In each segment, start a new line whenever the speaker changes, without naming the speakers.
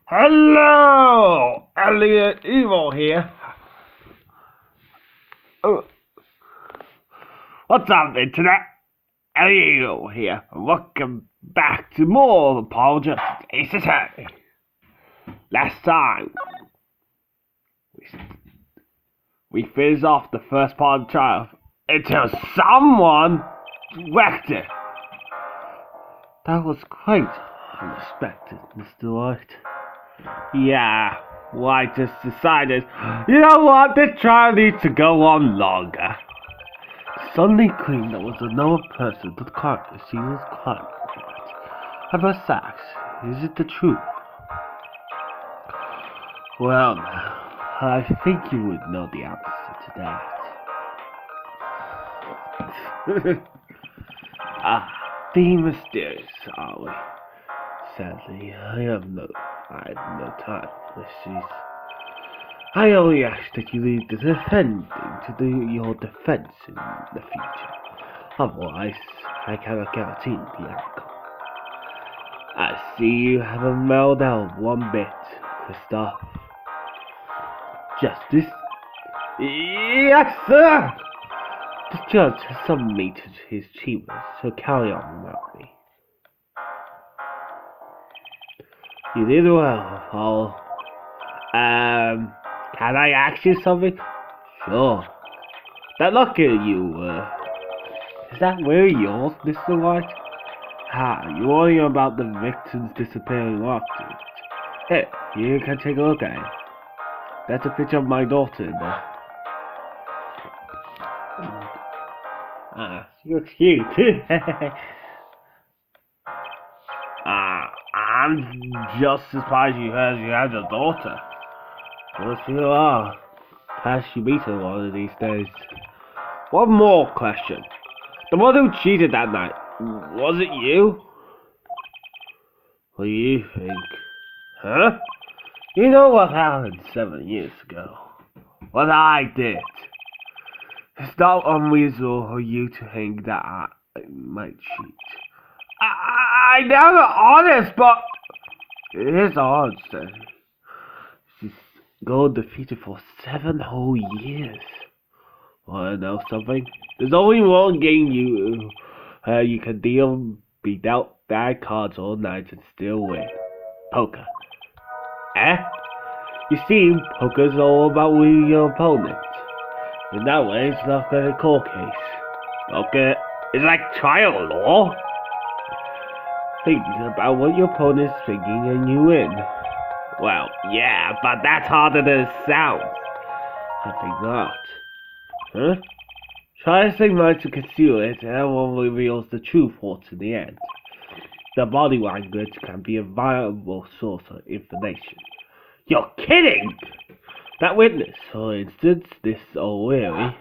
Hello! Elliot Evil here. Oh, what's up, Internet? Elliot Evil here. Welcome back to more of Apology Ace Attorney. Last time, we finished off the first part of the trial until someone wrecked it. That was quite unexpected, Mr. White. Yeah, White just decided, you know what, this trial needs to go on longer. Suddenly claimed there was another person to the carcass she was climbing at. I must ask, is it the truth? Well, I think you would know the answer to that. Being mysterious, are we? Sadly, I have no time. I only ask that you leave the defending to do your defense in the future. Otherwise, I cannot guarantee the outcome. I see you haven't mellowed down one bit, Christoph. Justice? Yes, sir! The judge has summoned me to his chambers, so carry on without me. You did well, Paul. Can I ask you something? Sure. That locket is that really yours, Mr. White? You worry about the victim's disappearing locket. Hey, you can take a look at it. That's a picture of my daughter in there. You're cute. I'm just surprised you have a daughter. Well, if you are, perhaps you meet her one of these days. One more question. The one who cheated that night, was it you? What do you think? Huh? You know what happened 7 years ago? What I did. It's not unreasonable for you to think that I might cheat. I never honest, but it is odd, sir. She's gone defeated for 7 whole years. Wanna know something? There's only one game you can be dealt bad cards all night and still win. Poker. Eh? You see, poker's all about winning your opponent. In that way, it's not like a court case. Poker is like trial law. Think about what your opponent is thinking and you win. Well, yeah, but that's harder than it sounds. I think not. Huh? Try to think much to conceal it, and everyone reveals the true thoughts in the end. The body language can be a viable source of information. You're kidding! That witness, for instance, this O'Leary,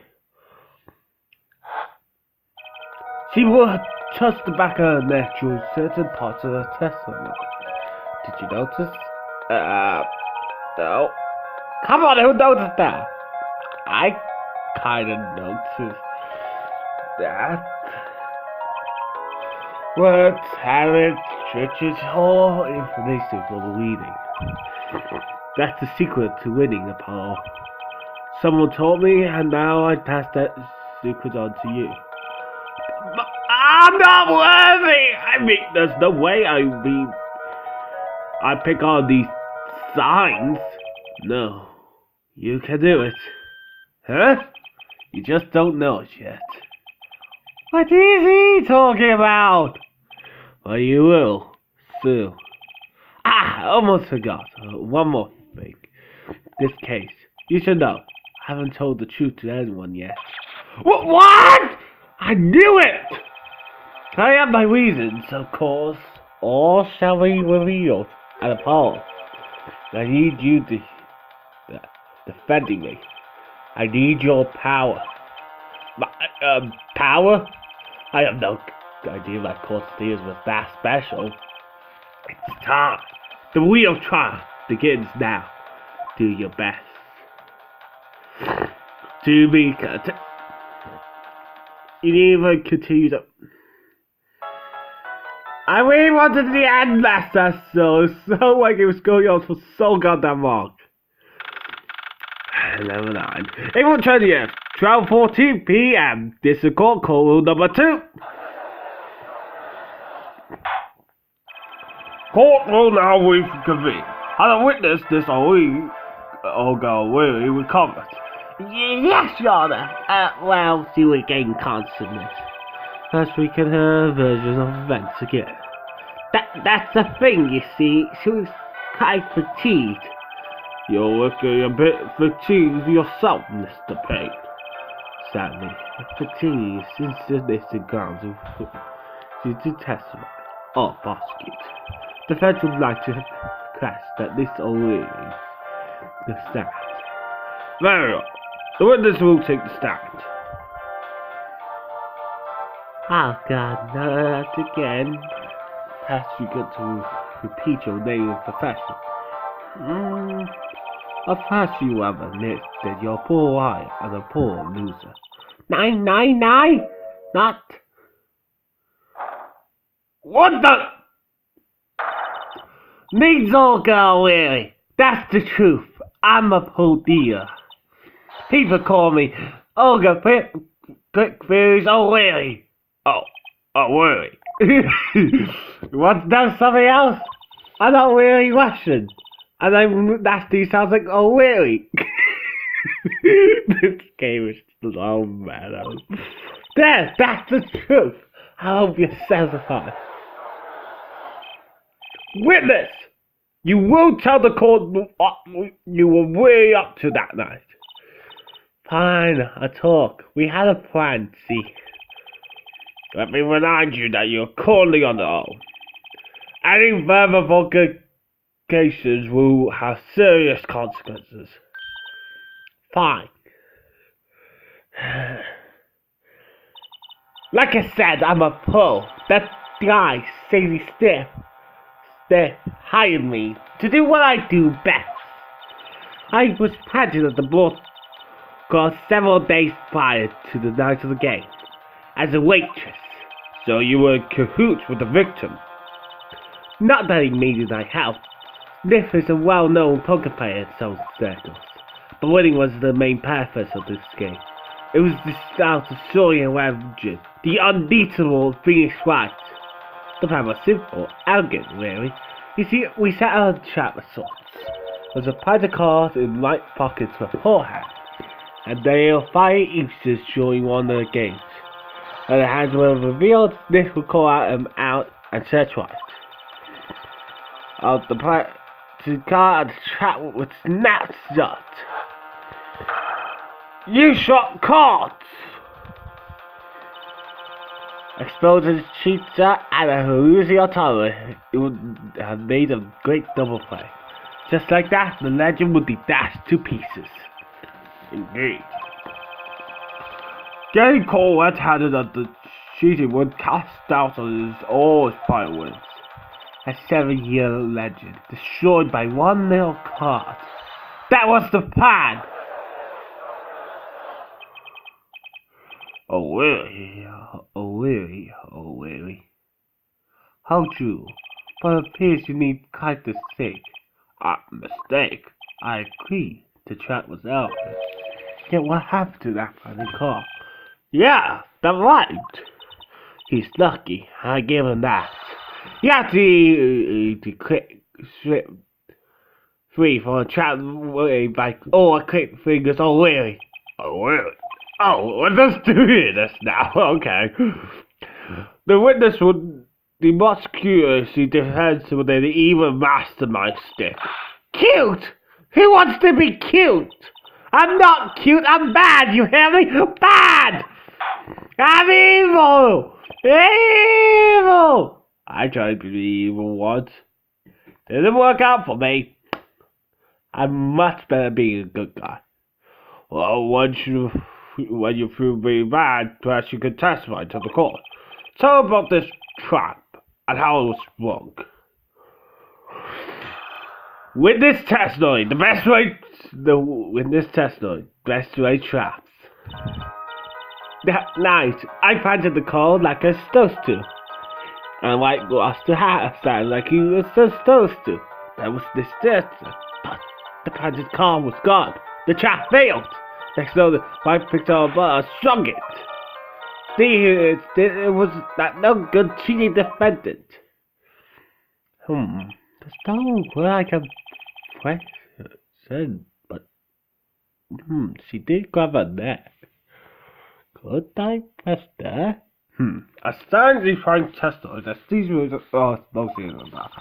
she will touch the back of her neck during certain parts of her testimony. Did you notice? No. Come on, who noticed that? I kinda noticed that. Words, habits, churches, all information for the reading. That's the secret to winning, Apollo. Someone taught me, and now I pass that secret on to you. But I'm not worthy! I mean, there's no way I pick on these signs. No, you can do it. Huh? You just don't know it yet. What is he talking about? Well, you will, soon. Almost forgot. One more thing. This case, you should know, I haven't told the truth to anyone yet. What? I knew it! I have my reasons, of course. All shall be revealed at Apollo. I need you to defending me. I need your power. Power? I have no idea my court steers was that special. It's time. The real trial begins now. Do your best. To be you even continue to. I really wanted the end last episode, so like it was going on for so goddamn long. Level 9. April 20th, 12:14 p.m. This is court call number 2. Court will now reconvene. Having witnessed this Olga O'Leary recovered. Yes, Your Honor. Well, she regained consciousness. First we can hear a version of events again. That's the thing, you see. She was quite fatigued. You're looking a bit fatigued yourself, Mr. Payne. Sadly, fatigue is insufficient grounds to testify or prosecute. The defense would like to request that this O'Leary the stand. Very well. The witness will take the stand. Oh God, not again. Perhaps you got to repeat your name and profession. Of course you have admitted that you're a poor liar and a poor loser. 999? Not. What the? Needs Olga O'Leary. That's the truth. I'm a poor dealer. People call me Olga Quickfuse O'Leary. Oh, O'Leary. Want to know something else? I'm not really Russian. And I'm nasty sounds like O'Leary. This game is so bad. There, that's the truth. I hope you're satisfied. Witness! You will tell the court what you were really up to that night. Fine, a talk. We had a plan, see. Let me remind you that you're currently on the own. Any further vocations will have serious consequences. Fine. Like I said, I'm a pro. That guy, Sadie Stiff, hired me to do what I do best. I was present at the ball court several days prior to the night of the game as a waitress, so you were in cahoots with the victim. Not that he needed my help. Stiff is a well-known poker player in some circles, but winning was the main purpose of this game. It was the style to Sawyer and Legend, the unbeatable Phoenix Wright. The plan was simple, elegant, really. You see, we set out a trap of sorts. There was a pile of cards in right pockets beforehand, and they were 5 inches during one of the games. When the hands were revealed, this would call out and search right. The card and the trap would snap shut. You shot cards! Exposing his cheater and a hallucinatory, it would have made a great double play. Just like that, the legend would be dashed to pieces. Indeed. Getting caught red-handed at the cheating would cast out on all his prior wins. A 7-year legend, destroyed by one little card. That was the plan! O'Leary. How true, but it appears you need quite a mistake. Mistake? I agree, the trap was out. Yet what happened to that funny call? Yeah, that's right. He's lucky, I give him that. You have to click strip free for a trap by click fingers O'Leary. O'Leary? Oh, let's do this now. Okay. The witness would the prosecutor see defense with an evil mastermind stick. Cute? Who wants to be cute? I'm not cute, I'm bad, you hear me? Bad! I'm evil! Evil! I tried to be evil once. Didn't work out for me. I'm much better being a good guy. Well, when you prove me bad, perhaps you could testify to the court. Tell about this trap and how it was wrong. Witness testimony, best way traps. That night, I planted the call like I was supposed to. and White lost the hat sound like he was supposed to. There was this gesture, but the pageant car was gone. The trap failed. Next moment, White picked up a ball and strung it. See, it was that no good cheating defendant. There's no way I can question, but she did grab her neck. Could I press there? A strangely fine tester that these rules are mostly on that.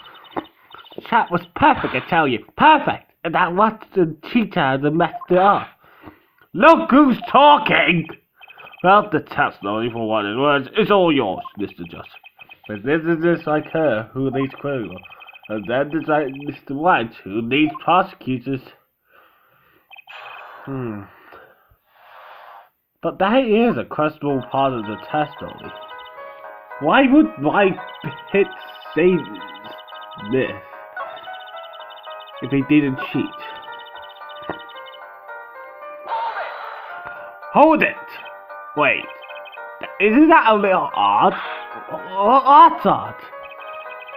Chat was perfect, I tell you. Perfect! And that was the cheater had messed it up. Look who's talking! Well, the testimony for what it was is all yours, Mr. Justice. But this is just like her, who needs criminal. And then there's like Mr. White, who needs prosecutors. But that is a questionable part of the testimony. Why would White hit say this if he didn't cheat? Hold it! Wait, isn't that a little odd? What's odd?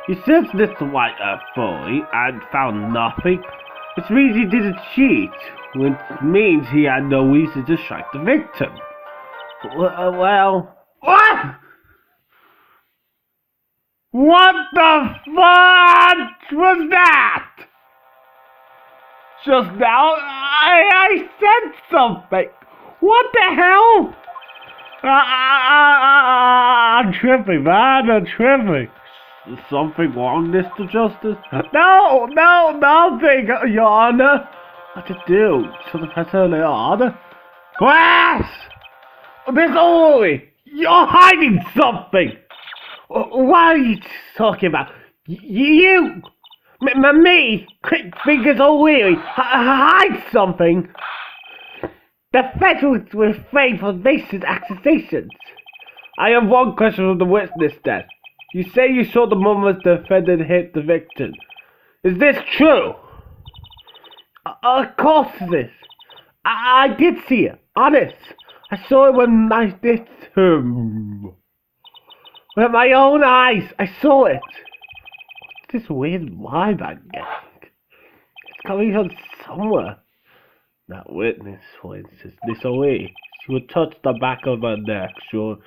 He says Mr. White fully and found nothing, which means he didn't cheat, which means he had no reason to strike the victim. Well, what? What the fudge was that? Just now, I said something. What the hell? I'm tripping, man. I'm tripping. Is something wrong, Mr. Justice? No, nothing, Your Honor. What to do? To the person, Your Honor? Yes! Miss O'Leary, you're hiding something. What are you talking about? You, me, Quick Fingers O'Leary, hide something. The feds were afraid for racist accusations. I have one question from the witness then. You say you saw the moment the defendant hit the victim. Is this true? Of course it is. I did see it. Honest. I saw it when I did him. With my own eyes. I saw it. What's this weird vibe I'm getting? It's coming from somewhere. That witness, for instance, this away. She would touch the back of her neck. She would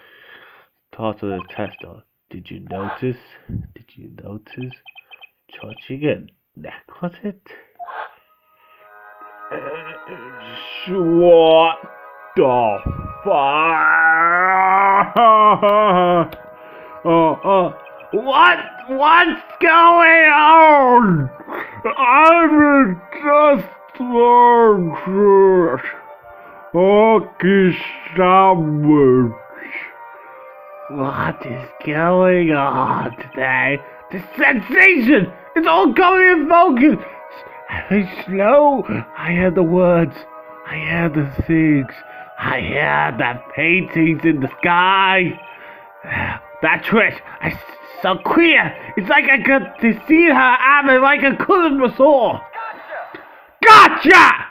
talk to the tester. Did you notice? Touching her neck, was it? What the fuck? What's going on? I'm just sandwich. What is going on today? The sensation! It's all coming in focus! Very slow. I hear the words. I hear the things. I hear the paintings in the sky. That trick, I so clear. It's like I could see her arm like I couldn't before. Gotcha!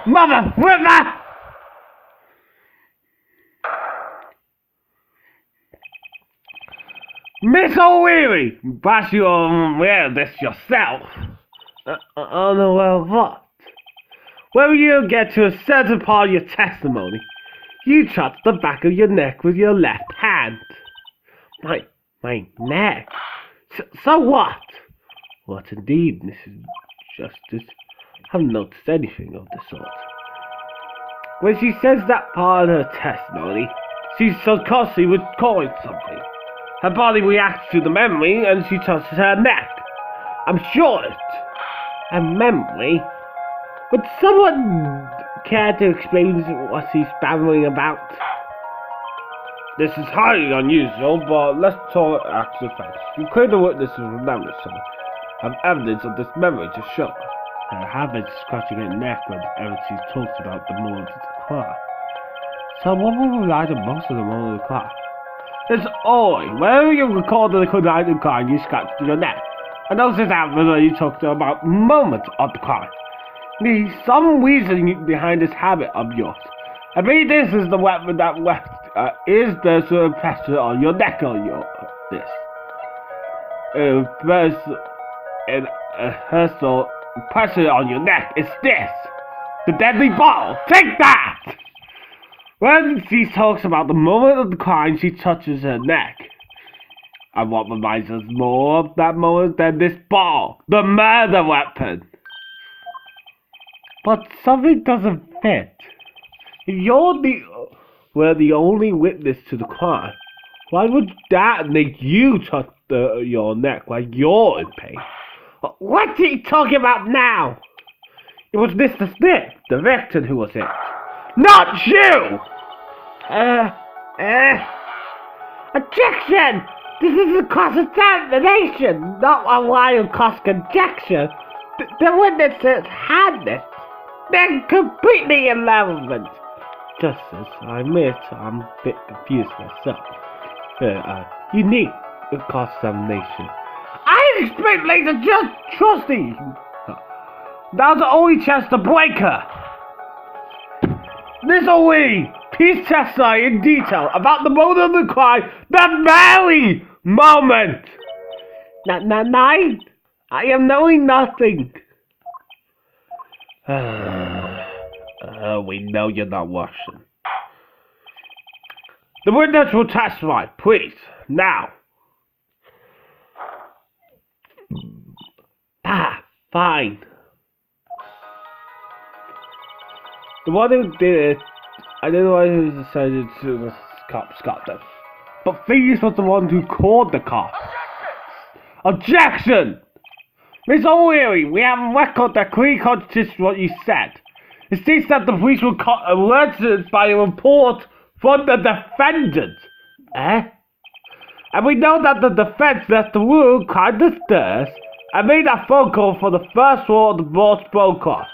Mother flipper! Miss O'Leary, perhaps you are aware of this yourself. Unaware of what? When you get to a certain part of your testimony, you touch the back of your neck with your left hand. My neck? So what? What indeed, Mrs. Justice? I haven't noticed anything of the sort. When she says that part of her testimony, she's subconsciously recalling something. Her body reacts to the memory and she touches her neck. I'm sure it. A memory? Would someone care to explain what she's babbling about? This is highly unusual, but let's talk actual facts. You claim the witness of memory, so have evidence of this memory to show. Her habit is scratching her neck whenever she talks about the moment of the crime. So what will rely on most of the moment of the crime? It's always, whenever you recall the night of the crime, you scratch your neck. And those is happens when you talk about moments of the crime. There's some reason behind this habit of yours. I mean, this is the weapon that left is the sort of pressure on your neck or this. press and hustle, press it on your neck. It's this, the deadly bottle. Take that! When she talks about the moment of the crime, she touches her neck. And what reminds us more of that moment than this bottle, the murder weapon? But something doesn't fit. If were the only witness to the crime, why would that make you touch your neck like you're in pain? What's he talking about now? It was Mr. Smith, the victim, who was it. Not you! Objection! This is a cross-examination, not a wild cross-conjecture. The witnesses had this. They're completely irrelevant. Justice, I admit I'm a bit confused myself. You need a cross-examination. I expect later just trusty. Now's the only chance to break her. Mr. Lee, please testify in detail about the moment of the crime, the very moment. Nine? I am knowing nothing. We know you're not Russian. The witness will testify, please, now. Fine. The one who did it, I don't know why he decided to the cops got them. But Phoenix was the one who called the cops. Objection! Miss O'Leary, we have a record that clearly contradicts what you said. It states that the police were alerted by a report from the defendant. And we know that the defense left the room, climbed the stairs, and made that phone call for the first floor of the Morse broadcast.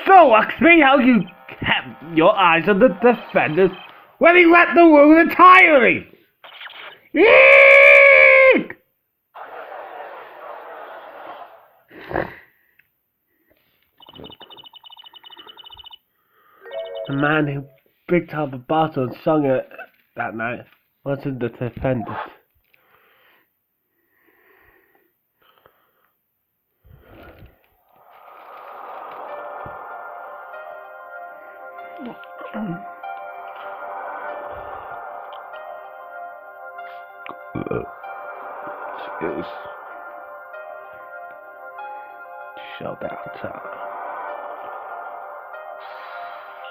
So explain how you kept your eyes on the defendant when he left the room entirely. Eek! The man who picked up a bottle and sung it that night wasn't the defendant. Excuse. Showdown time.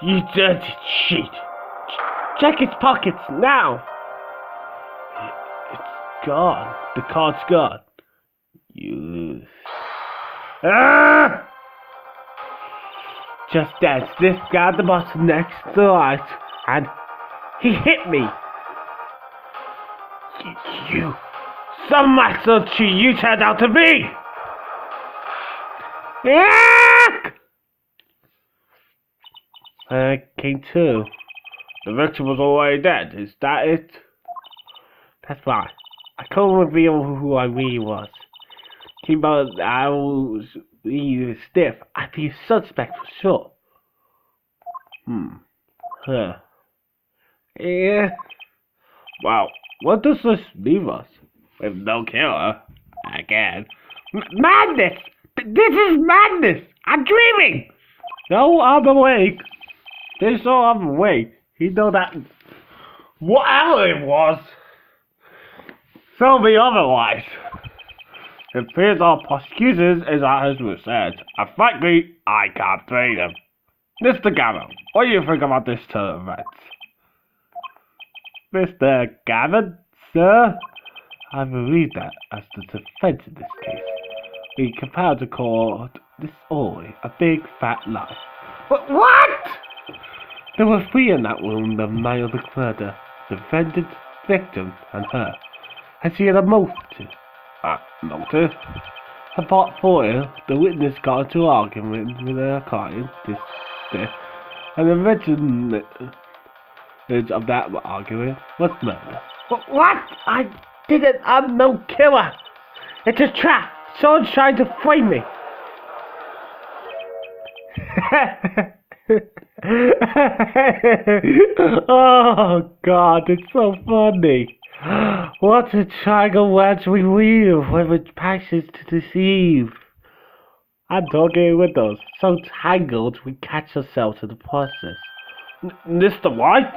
You dirty cheat! Check his pockets now! It's gone. The card's gone. You lose. Just then, Smith grabbed the bottom next to the light, and he hit me. You, some muscle you turned out to be. I came to. The victim was already dead. Is that it? That's right. I couldn't reveal who I really was. Came out I was really stiff. I'd be a suspect for sure. Yeah. Wow. What does this leave us? With no killer. Again. Madness! This is madness! I'm dreaming! No, I'm awake. There's no other way. You know that. Whatever it was. Tell me otherwise. It appears our prosecutors is as we said. And frankly, I can't blame them. Mr. Gavin, what do you think about this turn of events? Mr. Gavin, sir? I believe that as the defense in this case. We compelled to call this only a big fat lie. What? There were three in that room the night of the murder. The defendant, victim, and her. And she had a motive. Motive? Apart from it, the witness got into an argument with her client, this, and the victim of that argument was murder. What? I didn't. I'm no killer. It's a trap. Someone's trying to frame me. Oh God, it's so funny. What a triangle wedge we weave when it passes to deceive. I'm talking with us, so tangled we catch ourselves in the process. Mr. White?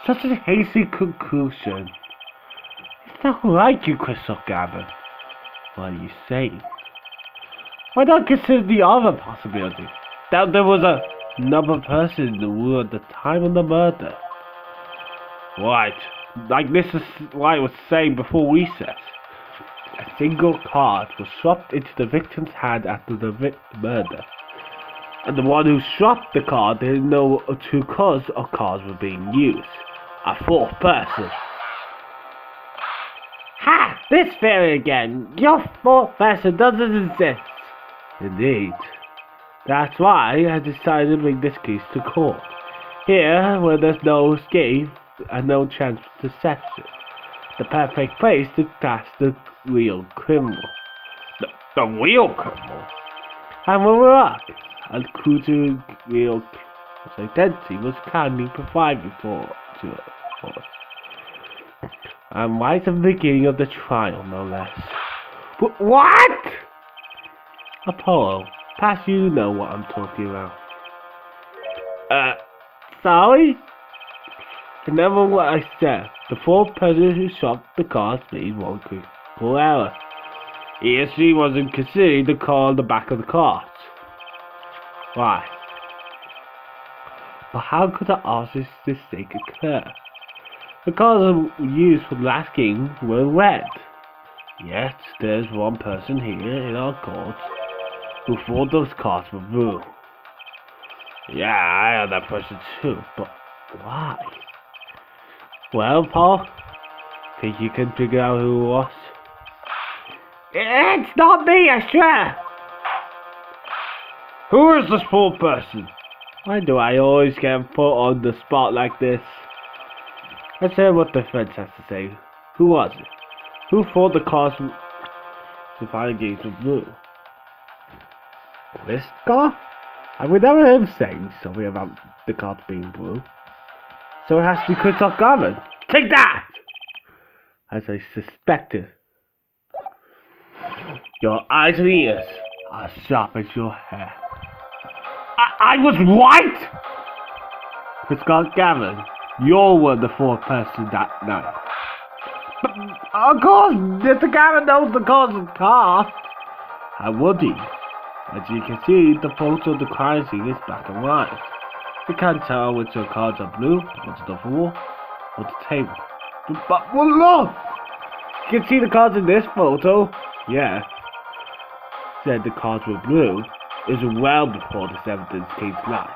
Such a hasty conclusion. It's not like you, Crystal Gavin. What are you saying? Why not consider the other possibility? That there was another person in the room at the time of the murder. Right. Like this is what I was saying before recess. A single card was swapped into the victim's hand after the murder. And the one who swapped the card didn't know two cards were being used. A fourth person. Ha! This theory again! Your fourth person doesn't exist! Indeed. That's why I decided to bring this case to court. Here, where there's no escape and no chance for deception. The perfect place to catch the real criminal. The real criminal? And when we're up, a clue to real identity was kindly provided to us. And right at the beginning of the trial, no less. What? Apollo, perhaps you know what I'm talking about. Sorry? Remember what I said. The fourth person who shot the cards made one critical error. He or she wasn't considering the card on the back of the cards. Why? But how could the artist's mistake occur? The cards used for the last game were red. Yet there's one person here in our court who thought those cards were blue. Yeah, I had that person too, but why? Well, Paul, think you can figure out who it was? It's not me, I swear! Who is this poor person? Why do I always get put on the spot like this? Let's hear what the defense has to say. Who was it? Who thought the cards to find games were blue? This guy? I would never heard him saying something about the cards being blue. So it has to be Christoph Garland. Take that! As I suspected. Your eyes and ears are sharp as your hair. I was right! Christoph Garland, you were the fourth person that night. But, of course, Mr. Garland knows the cause of the car. How would he? As you can see, the photo of the crime scene is black and white. You can't tell which of the cards are blue, what's on the wall, or the table. But well, look! You can see the cards in this photo. Yeah. Said the cards were blue is well before this evidence came to light.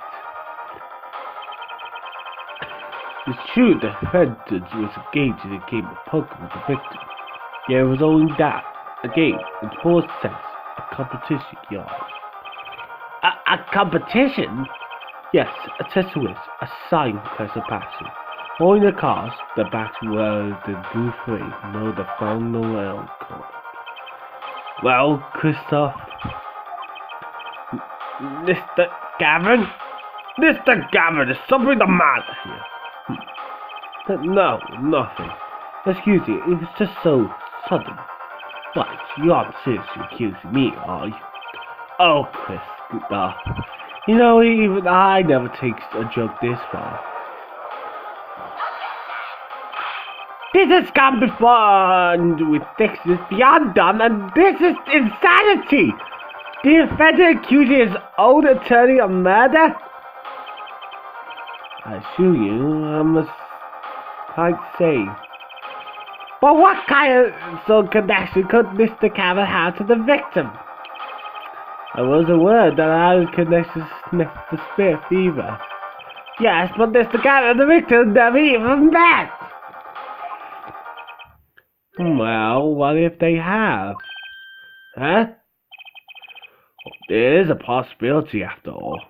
It's true the defendant was engaged in a game of poker with the victim. Yet it was only that, a game, in full sense, a competition, y'all. A competition? Yes, a test which, a sign class of passion. Only the cards, the backs were the blue frame, no the final L card. Well, Christoph. Mr. Gavin? Mr. Gavin, is something the matter here? No, nothing. Excuse me, it was just so sudden. What, you aren't seriously accusing me, are you? Oh, Chris, you know, even I never takes a joke this far. This has come before, and with this is beyond done, and this is insanity! The defendant accusing his own attorney of murder? I assure you, I must quite say. But what kind of connection could Mr. Cameron have to the victim? I was aware that I had connections next to Spirit Fever. Yes, but Mr. Cameron and the victim never even met! Well, what if they have? Huh? There is a possibility after all.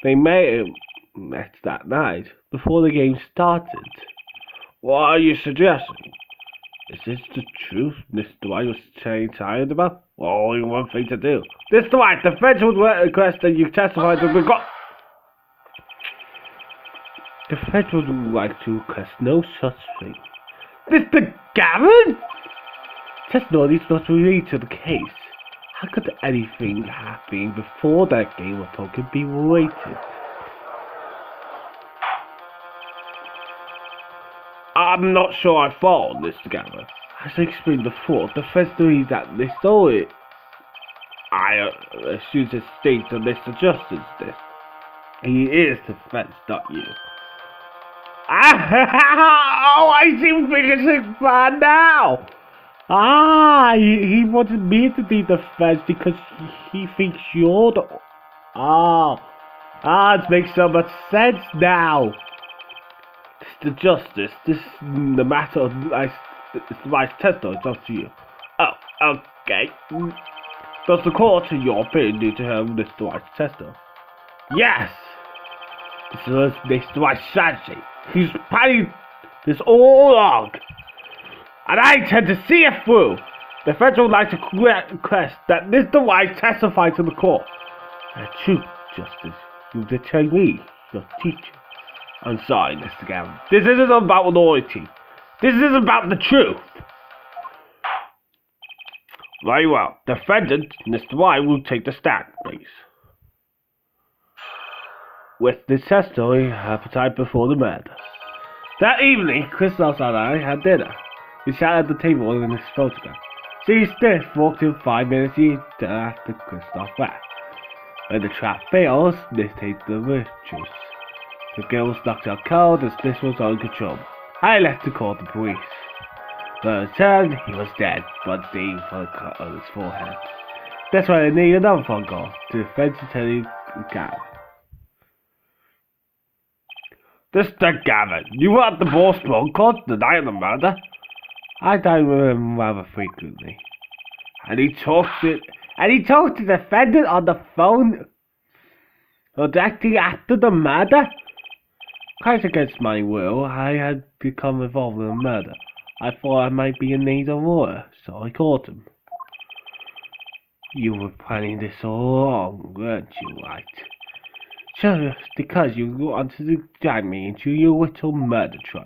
They may have met that night, before the game started. What are you suggesting? Is this the truth Mr. Dwight was saying tired about? Well, only one thing to do. Mr. Dwight, the feds would request that you testify to the The feds would like to request no such thing. Mr. Gavin? Testimony is not related to the case. How could anything happen before that game of poker be related? I'm not sure I followed, Mr. Gavin. As I explained before, the first theory that they stole it. I assume the state of Mr. Justice this. He is the fence, not you. Oh, I see Finger's plan now! He wanted me to be the fence because he thinks you're the... it makes so much sense now! Mr. Justice, this is the matter of my testimony, it's up to you. Oh, okay. Does the court, in your opinion, need to have Mr. White's testimony? Yes! This was Mr. White's strategy. He's planning this all along. And I intend to see it through. The feds would like to request that Mr. White testify to the court. The truth, Justice, you tell me, your teacher. I'm sorry, Mr. Gavin. This isn't about loyalty. This is about the truth. Very well. Defendant, Mr. White, will take the stand, please. With this testimony, appetite before the murder. That evening, Christoph and I had dinner. We sat at the table in his photograph. C. Smith walked in 5 minutes after Christoph left. When the trap fails, Smith takes the virtues. The girl was knocked out cold and Smith was uncontrollable. I left to call the police. When I returned, he was dead, but stained for a cut on his forehead. That's why I need another phone call to defend Attorney Gavin. Mr. Gavin, you were at the boss phone call the night of the murder? I dine with him rather frequently. And he talked to the defendant on the phone directly after the murder? Quite against my will, I had become involved in the murder. I thought I might be in need of water, so I called him. You were planning this all along, weren't you, White? Just because you wanted to drag me into your little murder trial.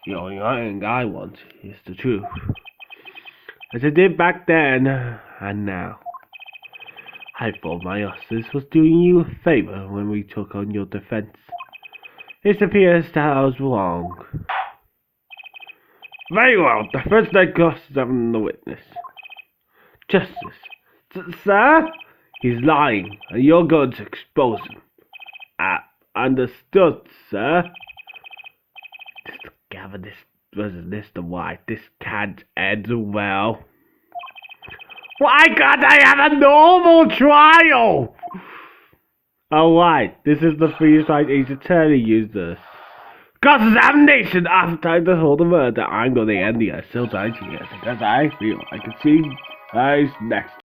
The only thing I want is the truth. As I did back then, and now. I thought my justice was doing you a favor when we took on your defense. It appears that I was wrong. Very well, the first night goes on the witness. Justice. Sir? He's lying, and you're going to expose him. Understood, sir. Mr. Gavin, this wasn't Mr. White. This can't end well. Why can't I have a normal trial? Alright, this is the free side age attorney used this. Cross-examination after the whole murder. I'm going to end the still 90 years because I feel I can see eyes next.